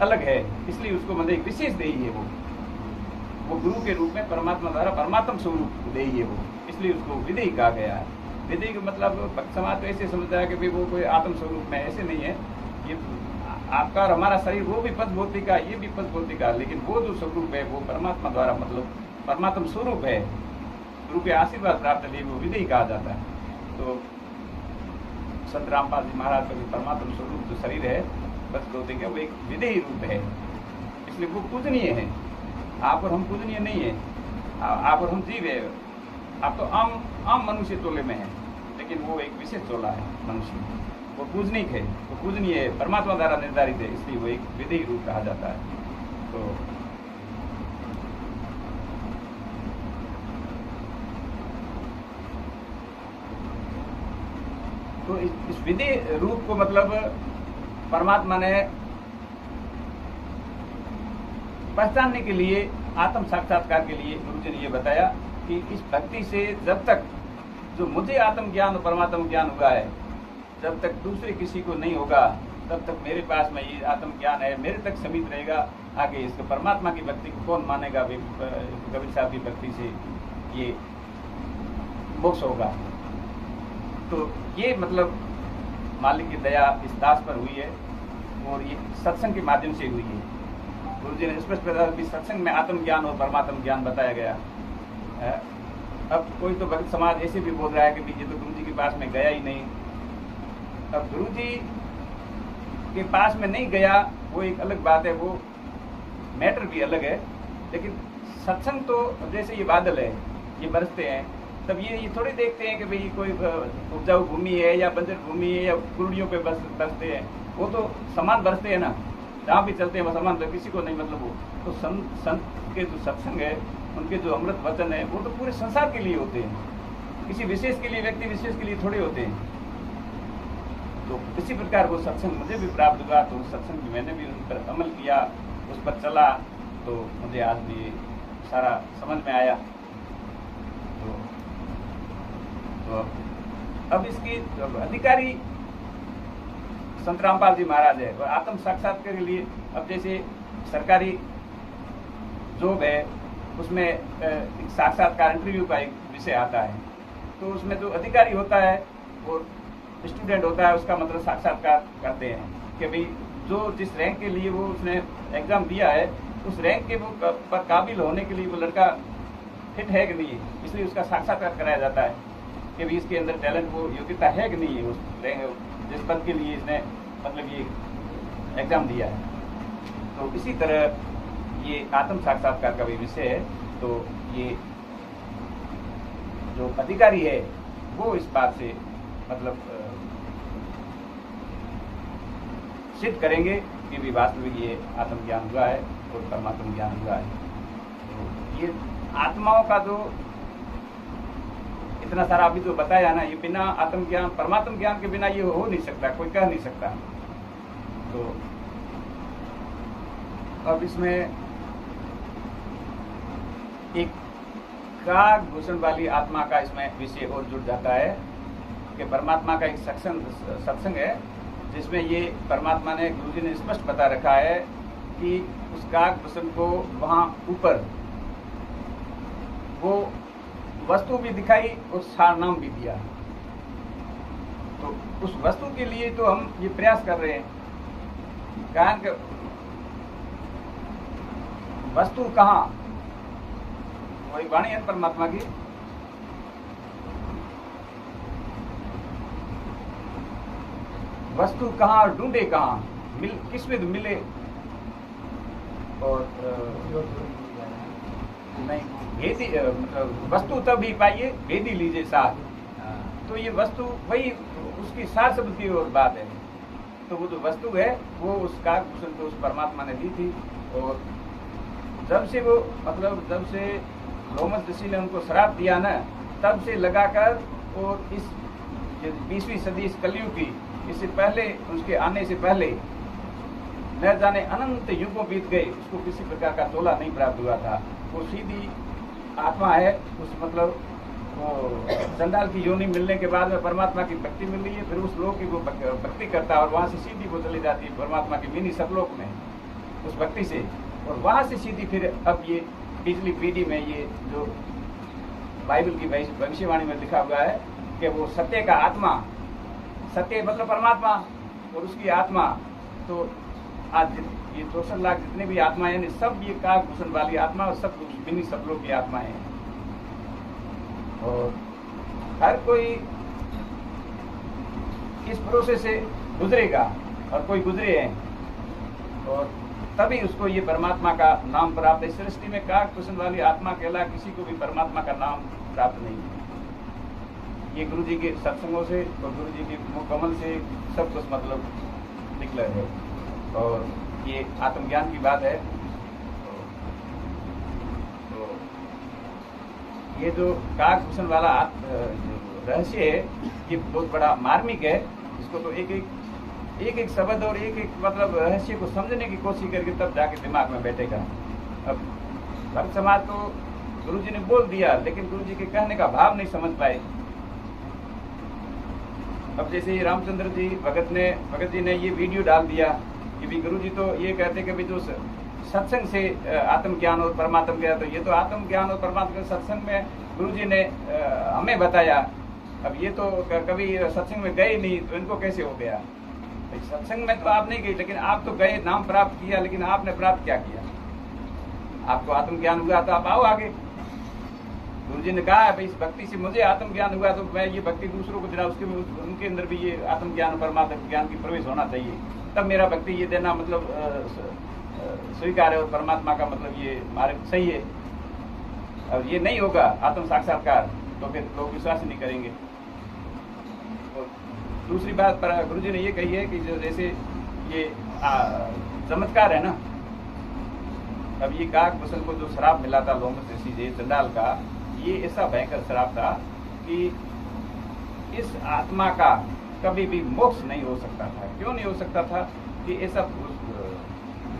अलग है, इसलिए उसको मतलब एक विशेष देही है। वो गुरु के रूप में परमात्मा द्वारा परमात्म स्वरूप देही है वो, इसलिए उसको विदेही कहा गया है। विदेही का मतलब भक्त समाज तो ऐसे समझता है कि भाई वो कोई आत्म स्वरूप में, ऐसे नहीं है। ये आपका और हमारा शरीर वो भी पद भौतिका, ये भी पद भौतिका, लेकिन वो जो स्वरूप है वो परमात्मा द्वारा मतलब परमात्म स्वरूप है, गुरु के आशीर्वाद प्राप्त लिए वो विदेही कहा जाता है। तो संत रामपाल जी महाराज का भी परमात्म स्वरूप जो शरीर है बस भौतिक है, वो एक विदेही रूप है, इसलिए वो पूजनीय है। आप और हम पूजनीय नहीं है, आप और हम जीव है। आप तो आम मनुष्य तोले में है, लेकिन वो एक विशेष तोला है मनुष्य, वो पूजनिक है, वो पूजनीय है, परमात्मा द्वारा निर्धारित है, इसलिए वो एक विदेही रूप कहा जाता है। तो इस विदेही रूप को मतलब परमात्मा ने पहचानने के लिए, आत्म साक्षात्कार के लिए गुरु जी ने ये बताया कि इस भक्ति से जब तक जो मुझे आत्म ज्ञान और परमात्म ज्ञान हुआ है, जब तक दूसरे किसी को नहीं होगा, तब तक मेरे पास में ये आत्म ज्ञान है, मेरे तक सीमित रहेगा। आगे इसको परमात्मा की भक्ति को कौन मानेगा? कबीर साहब की भक्ति से ये मोक्ष होगा। तो ये मतलब मालिक की दया इस दास पर हुई है और ये सत्संग के माध्यम से हुई है। गुरु जी ने स्पष्ट बताया कि सत्संग में आत्म ज्ञान और परमात्म ज्ञान बताया गया है। अब कोई तो भक्त समाज ऐसे भी बोल रहा है कि ये तो गुरु जी के पास में गया ही नहीं। अब गुरु जी के पास में नहीं गया वो एक अलग बात है, वो मैटर भी अलग है। लेकिन सत्संग तो जैसे ये बादल है, ये बरसते हैं, तब ये थोड़ी देखते हैं कि भाई कोई उपजाऊ भूमि है या बंजर भूमि है या कुर्डियों पे बरसते हैं। वो तो समान बरसते हैं ना, जहाँ भी चलते हैं वो समान, तो किसी को नहीं मतलब। वो तो संत के जो सत्संग है, उनके जो अमृत वचन है, वो तो पूरे संसार के लिए होते हैं, किसी विशेष के लिए, व्यक्ति विशेष के लिए थोड़े होते हैं। तो इसी प्रकार वो सत्संग मुझे भी प्राप्त हुआ, तो सत्संग मैंने भी उस पर अमल किया, उस पर चला, तो मुझे आज भी सारा समझ में आया। तो अब इसकी अधिकारी संत रामपाल जी महाराज है और आत्म साक्षात्कार के लिए अब जैसे सरकारी जॉब है, उसमें एक साक्षात्कार इंटरव्यू का एक विषय आता है। तो उसमें जो अधिकारी होता है और स्टूडेंट होता है, उसका मतलब साक्षात्कार करते हैं कि भाई जो जिस रैंक के लिए वो उसने एग्जाम दिया है, उस रैंक के वो पर काबिल होने के लिए वो लड़का फिट है कि नहीं, इसलिए उसका साक्षात्कार कराया जाता है कि भाई इसके अंदर टैलेंट, वो योग्यता है कि नहीं है उस रैंक जिस पद के लिए इसने मतलब ये एग्जाम दिया है। तो इसी तरह ये आत्म साक्षात्कार का भी विषय है। तो ये जो अधिकारी है वो इस बात से मतलब सिद्ध करेंगे कि भी वास्तविक ये आत्मज्ञान हुआ है और परमात्म ज्ञान हुआ है। तो ये आत्माओं का जो इतना सारा अभी जो बताया ना, ये बिना आत्मज्ञान परमात्म ज्ञान के बिना ये हो नहीं सकता, कोई कह नहीं सकता। तो अब इसमें एक काग भूषण वाली आत्मा का इसमें विषय और जुड़ जाता है कि परमात्मा का एक सत्संग है, जिसमें ये परमात्मा ने, गुरु जी ने स्पष्ट बता रखा है कि उस काग भूषण को वहाँ ऊपर वो वस्तु भी दिखाई और सार नाम भी दिया। तो उस वस्तु के लिए तो हम ये प्रयास कर रहे हैं, कारण कि वस्तु कहाँ, वही वाणी है परमात्मा की। वस्तु कहाँ और ढूंढे कहाँ, किस में मिले और नहीं भेदी, मतलब वस्तु तभी पाइए भेदी लीजिए साथ। तो ये वस्तु वही उसकी सार शब्द की और बात है। तो वो जो वस्तु है वो उस काकभूषण को उस परमात्मा ने दी थी। और जब से वो मतलब जब से लोमस ऋषि ने उनको श्राप दिया ना, तब से लगाकर और इस 20वीं सदी इस कलयुग की, इससे पहले उसके आने से पहले न जाने अनंत युगों बीत गए, उसको किसी प्रकार का तोला नहीं प्राप्त हुआ था। वो सीधी आत्मा है। उस मतलब वो चंडाल की योनि मिलने के बाद में परमात्मा की भक्ति मिल रही है, फिर उस लोक की वो भक्ति करता है और वहाँ से सीधी वो चली जाती है परमात्मा की मिनी सतलोक में उस भक्ति से। और वहाँ से सीधी फिर अब ये पिछली पीढ़ी में ये जो बाइबल की भविष्यवाणी में लिखा हुआ है कि वो सत्य का आत्मा, सत्य मतलब परमात्मा और उसकी आत्मा, तो आज ये 64 लाख जितने भी आत्माएं हैं सब ये काकभूषण वाली आत्मा और सब मिनी सतलोक की आत्मा है। और हर कोई इस प्रोसेस से गुजरेगा और कोई गुजरे हैं और तभी उसको ये परमात्मा का नाम प्राप्त है। सृष्टि में काकभूषण वाली आत्मा के अलावा किसी को भी परमात्मा का नाम प्राप्त नहीं है। ये गुरु जी के सत्संगों से और गुरु जी के मुख कमल से सब कुछ मतलब निकला है। और ये आत्मज्ञान की बात है। तो ये जो काकभूषण वाला रहस्य है ये बहुत बड़ा मार्मिक है। इसको तो एक एक शब्द और एक मतलब रहस्य को समझने की कोशिश करके तब जाके दिमाग में बैठेगा। अब भक्त समाज तो गुरुजी ने बोल दिया लेकिन गुरुजी के कहने का भाव नहीं समझ पाए। अब जैसे ये रामचंद्र जी भगत जी ने ये वीडियो डाल दिया कि भी गुरुजी तो ये कहते कि भी जो सत्संग से आत्मज्ञान और परमात्मा ज्ञान, तो ये तो आत्मज्ञान और परमात्मा सत्संग में गुरुजी ने हमें बताया। अब ये तो कभी सत्संग में गए नहीं तो इनको कैसे हो गया? सत्संग में तो आप नहीं गए लेकिन आप तो गए, नाम प्राप्त किया, लेकिन आपने प्राप्त क्या किया? आपको आत्मज्ञान हुआ तो आप आओ आगे। गुरुजी ने कहा भाई इस भक्ति से मुझे आत्मज्ञान हुआ तो मैं ये भक्ति दूसरों को देना, उसके उनके अंदर भी ये आत्मज्ञान परमात्मा ज्ञान की प्रवेश होना चाहिए, तब मेरा भक्ति ये देना मतलब स्वीकार है और परमात्मा का मतलब ये मार्ग सही है। और ये नहीं होगा आत्म साक्षात्कार तो फिर लोग विश्वास नहीं करेंगे। और दूसरी बात पर गुरुजी ने ये कही है कि जो जैसे ये चमत्कार है ना, अब ये काकभूषण को जो श्राप मिला था लोमस ऋषि चंडाल का, ये ऐसा भयंकर श्राप था कि इस आत्मा का कभी भी मोक्ष नहीं हो सकता था। क्यों नहीं हो सकता था? कि ऐसा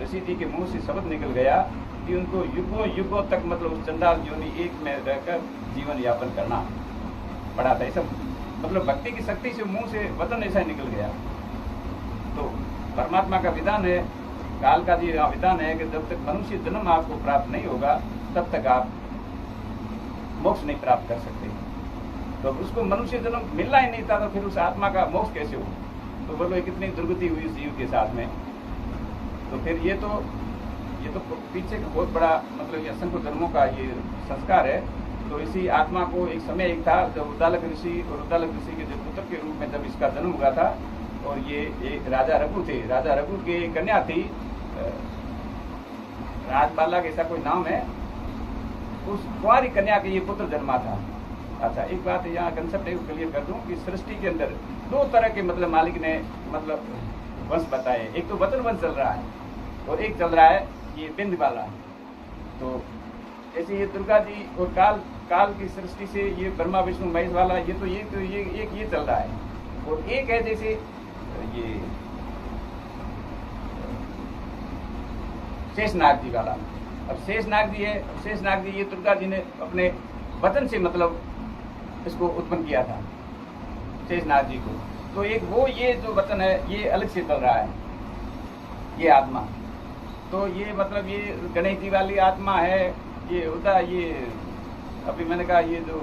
ऋषि जी के मुंह से शब्द निकल गया कि उनको युगों युगों तक मतलब उस चंडाल योनि एक में रहकर जीवन यापन करना पड़ा था। ऐसा मतलब भक्ति की शक्ति से मुंह से वचन ऐसा निकल गया। तो परमात्मा का विधान है, काल का जी विधान है कि जब तक मनुष्य जन्म आपको प्राप्त नहीं होगा तब तक आप मोक्ष नहीं प्राप्त कर सकते। तो उसको मनुष्य जन्म मिलना ही नहीं था तो फिर उस आत्मा का मोक्ष कैसे हो? तो बोलो कितनी दुर्गति हुई उस जीव के साथ में। तो फिर ये तो पीछे का बहुत बड़ा मतलब असंख्य जन्मों का ये संस्कार है। तो इसी आत्मा को एक समय एक था जब उद्दालक ऋषि के जो पुत्र के रूप में जब इसका जन्म हुआ था, और ये एक राजा रघु थे, राजा रघु की कन्या थी राजबाला के ऐसा कोई नाम है, उस कुंवारी कन्या के ये पुत्र जन्मा था। अच्छा एक बात यहाँ कंसेप्ट क्लियर कर दूं कि सृष्टि के अंदर दो तरह के मतलब मालिक ने मतलब वंश बताए। एक तो वचन वंश चल रहा है और एक चल रहा है ये बिंद वाला। तो जैसे ये दुर्गा जी और काल की सृष्टि से ये ब्रह्मा विष्णु महेश वाला ये चल रहा है। और एक है जैसे ये शेषनाग जी वाला। अब शेषनाग जी है, शेषनाग जी ये दुर्गा जी ने अपने वचन से मतलब इसको उत्पन्न किया था शेषनाग जी को। तो एक वो ये जो वचन है ये अलग से चल रहा है ये आत्मा। तो ये मतलब ये गणेश जी वाली आत्मा है। ये होता ये अभी मैंने कहा ये जो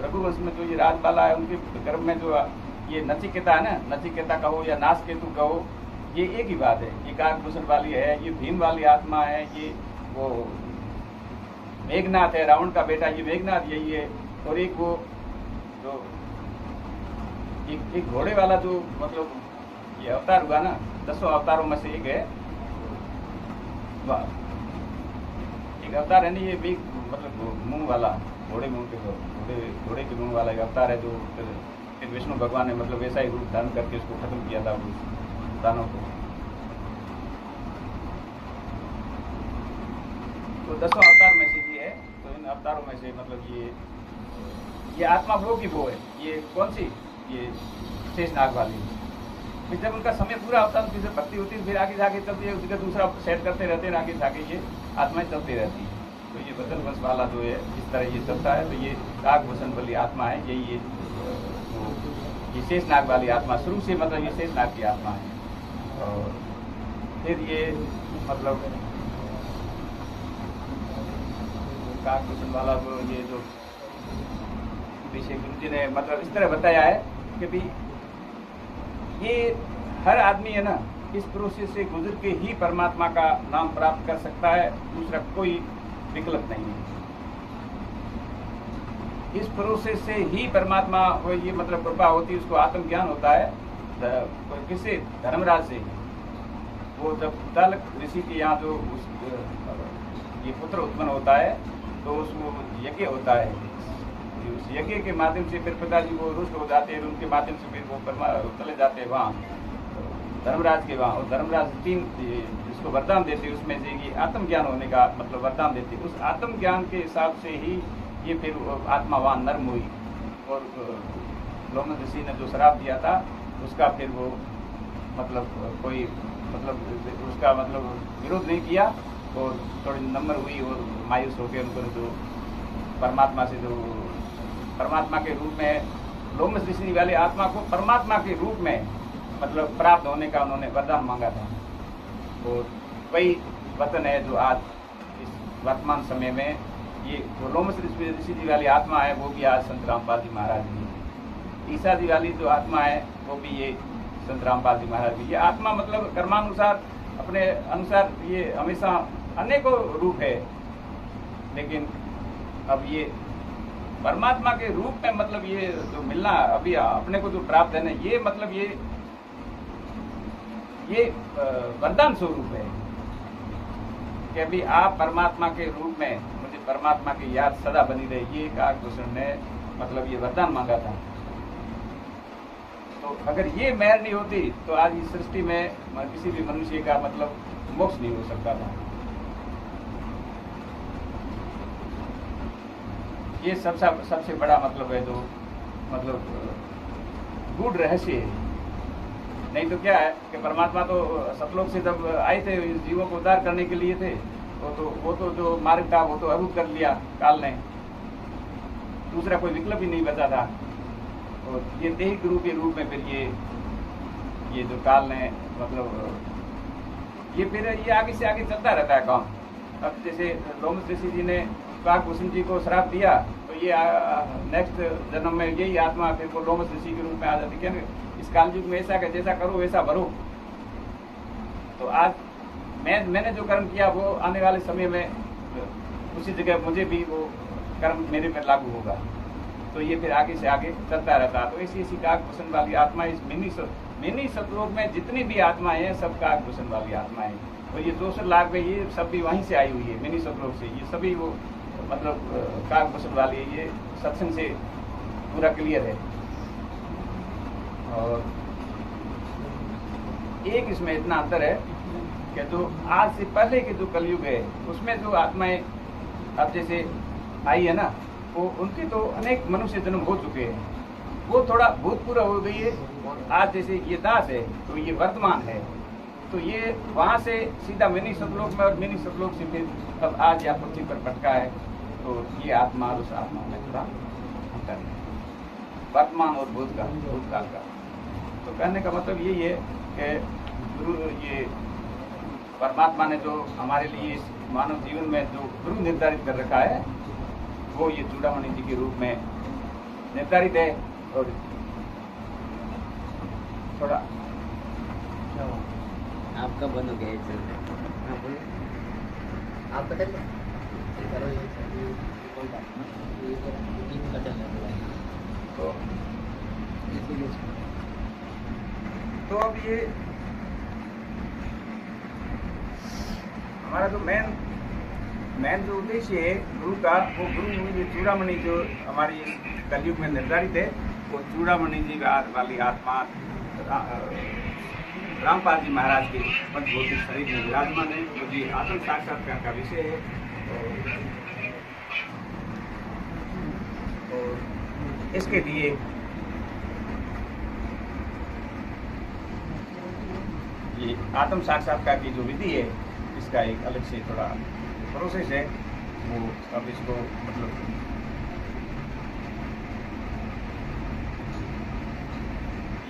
रघुवंश में जो ये राजबाला है उनके गर्भ में जो ये नचिकेता है ना, नचिकेता कहो या नासकेतु कहो, ये एक ही बात है। ये काकभूषण वाली है, ये भीम वाली आत्मा है, ये वो मेघनाथ है, रावण का बेटा ये मेघनाथ यही है। और एक वो जो एक घोड़े वाला जो मतलब ये अवतार हुआ ना, 10 अवतारों में से एक है, एक अवतार है ना ये भी मतलब मुंह वाला, घोड़े के मुंह वाला एक अवतार है जो विष्णु भगवान ने मतलब वैसा ही रूप धारण करके उसको खत्म किया था उस दानों को। तो 10 अवतार में से ये है। तो इन अवतारों में से मतलब ये आत्मा वो की वो है। ये कौन सी? ये शेषनाग वाली। फिर जब उनका समय पूरा होता है तो फिर भक्ति होती है, फिर आगे जाके चलती है, उसका दूसरा सेट करते रहते हैं, आगे जाके ये आत्माएं चलती रहती है। तो ये बदन वंश वाला जो है इस तरह ये चलता है। तो ये काकभूषण वाली आत्मा है, यही ये शेषनाग वाली आत्मा शुरू से मतलब ये शेषनाग की आत्मा है। और फिर ये मतलब काकभूषण वाला वो ये जो विषय गुरु जी ने मतलब इस तरह बताया है कि भी ये हर आदमी है ना इस प्रोसेस से गुजर के ही परमात्मा का नाम प्राप्त कर सकता है, दूसरा कोई विकल्प नहीं है। इस प्रोसेस से ही परमात्मा वो ये मतलब कृपा होती है, उसको आत्मज्ञान होता है। किससे? धर्मराज से। वो जब तालक ऋषि के यहाँ जो ये पुत्र उत्पन्न होता है तो उसको यज्ञ होता है। उस यज्ञ के माध्यम से फिर पिताजी वो रुष्ट हो जाते हैं, उनके माध्यम से फिर वो चले जाते हैं वहाँ धर्मराज के वहाँ। और धर्मराज 3 जिसको वरदान देते हैं उसमें से ये आत्मज्ञान होने का मतलब वरदान देते हैं। उस आत्मज्ञान के हिसाब से ही ये फिर आत्मा वहाँ नर्म हुई। और लोमस ऋषि ने जो श्राप दिया था उसका फिर वो मतलब कोई मतलब उसका मतलब विरोध नहीं किया और थोड़ी नम्र हुई और मायूस होकर उनको जो परमात्मा से जो परमात्मा के रूप में लोमस ऋषि वाले आत्मा को परमात्मा के रूप में मतलब प्राप्त होने का उन्होंने वरदान मांगा था। और वही वचन है जो आज इस वर्तमान समय में ये लोमस ऋषि जी वाली आत्मा है वो भी आज संत रामपाल जी महाराज जी। ईसा जी वाली जो आत्मा है वो भी ये संत रामपाल जी महाराज जी। ये आत्मा मतलब कर्मानुसार अपने अनुसार ये हमेशा अनेकों रूप है, लेकिन अब ये परमात्मा के रूप में मतलब ये जो मिलना अभी अपने को जो प्राप्त है ना ये मतलब ये वरदान स्वरूप है कि अभी आप परमात्मा के रूप में मुझे परमात्मा की याद सदा बनी रहे। ये काकभूषण ने मतलब ये वरदान मांगा था। तो अगर ये मेहर नहीं होती तो आज इस सृष्टि में किसी भी मनुष्य का मतलब मोक्ष नहीं हो सकता था। ये सबसे बड़ा मतलब है जो मतलब गूढ़ रहस्य है। नहीं तो क्या है कि परमात्मा तो सतलोक से जब आए थे इस जीवों को उद्धार करने के लिए थे वो तो जो मार्ग था वो तो अवरुद्ध कर लिया काल ने, दूसरा कोई विकल्प ही नहीं बचा था। और ये देही गुरु के रूप में फिर ये जो काल ने मतलब ये फिर ये आगे से आगे चलता रहता है काम। अब जैसे लोमस ऋषि जी ने काकभूषण जी को श्राप दिया तो ये नेक्स्ट जन्म में यही आत्मा फिर को लोमस ऋषि के रूप में आ जाती है। इस काल युग में ऐसा कि जैसा करो वैसा भरो। तो आज मैंने जो कर्म किया वो आने वाले समय में उसी जगह मुझे भी वो कर्म मेरे पर लागू होगा। तो ये फिर आगे से आगे चलता रहता है। तो ऐसी काकभूषण वाली आत्मा इस मिनी सतलोक में जितनी भी आत्माएं हैं सब काकभूषण वाली आत्माएं। और ये 200 लाख में ये सब भी वहीं से आई हुई है मिनी सतलोक से। ये सभी वो मतलब काकभूषण वाली है। ये सत्संग से पूरा क्लियर है। और एक इसमें इतना अंतर है कि जो आज से पहले के जो कलयुग है उसमें जो आत्माएं अब जैसे आई है ना वो उनके तो अनेक मनुष्य जन्म हो चुके हैं, वो थोड़ा भूतपूर्व हो गई है। और आज जैसे ये दास है तो ये वर्तमान है। तो ये वहाँ से सीधा मिनी सतलोक में और मिनी सतलोक से फिर अब आज या पृथ्वी पर भटका है। तो ये आत्मा और उस आत्मा में थोड़ा अंतर है, वर्तमान और भूतकाल का। तो कहने का मतलब यही है कि गुरु ये परमात्मा ने जो हमारे लिए इस मानव जीवन में जो गुरु निर्धारित कर रखा है वो ये चूड़ामणि जी के रूप में निर्धारित है। और थोड़ा आपका बंद हो गया आप बता तो अब ये हमारा जो मेन जो उद्देश्य है गुरु का वो गुरु ये चूड़ामणि जो हमारी कलयुग में निर्धारित है वो चूड़ामणि जी वाली आत्मा रामपाल जी महाराज के पंचभौतिक शरीर में विराजमान है। तो जी आत्म साक्षात्कार का विषय है। और इसके लिए ये आत्म साक्षात्कार की जो विधि है, इसका एक अलग से थोड़ा प्रोसेस है। वो अब इसको मतलब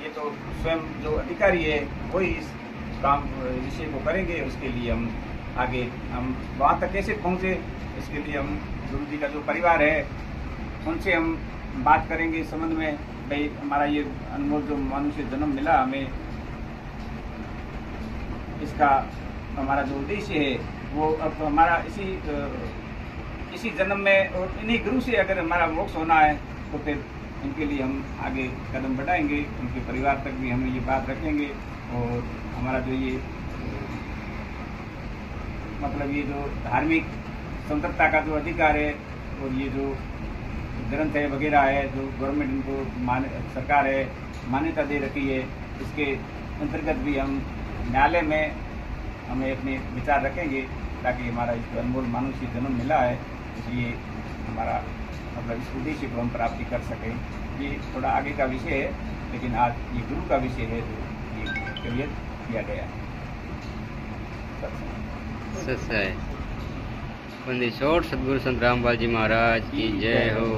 ये तो स्वयं जो अधिकारी है वही इस काम विषय को करेंगे। उसके लिए हम आगे हम वहाँ तक कैसे पहुँचे, इसके लिए हम गुरु जी का जो परिवार है उनसे हम बात करेंगे इस संबंध में। भाई हमारा ये अनमोल जो मनुष्य जन्म मिला हमें, इसका हमारा जो उद्देश्य है वो अब हमारा इसी जन्म में और इन्हीं गुरु से अगर हमारा मोक्ष होना है तो फिर इनके लिए हम आगे कदम बढ़ाएंगे। उनके परिवार तक भी हम ये बात रखेंगे। और हमारा जो ये मतलब ये जो धार्मिक स्वतंत्रता का जो अधिकार है और ये जो ग्रंथ है वगैरह है जो गवर्नमेंट इनको सरकार है मान्यता दे रखी है, इसके अंतर्गत भी हम न्यायालय में हमें अपने विचार रखेंगे ताकि हमारा इस अनमोल मनुष्य जन्म मिला है, इसलिए हमारा मतलब इस उद्देश्य को हम प्राप्ति कर सकें। ये थोड़ा आगे का विषय है, लेकिन आज ये गुरु का विषय है जो ये क्लियर किया गया है। सत्संग बंदी शॉर्ट सतगुरु संत रामपाल जी महाराज की जय हो।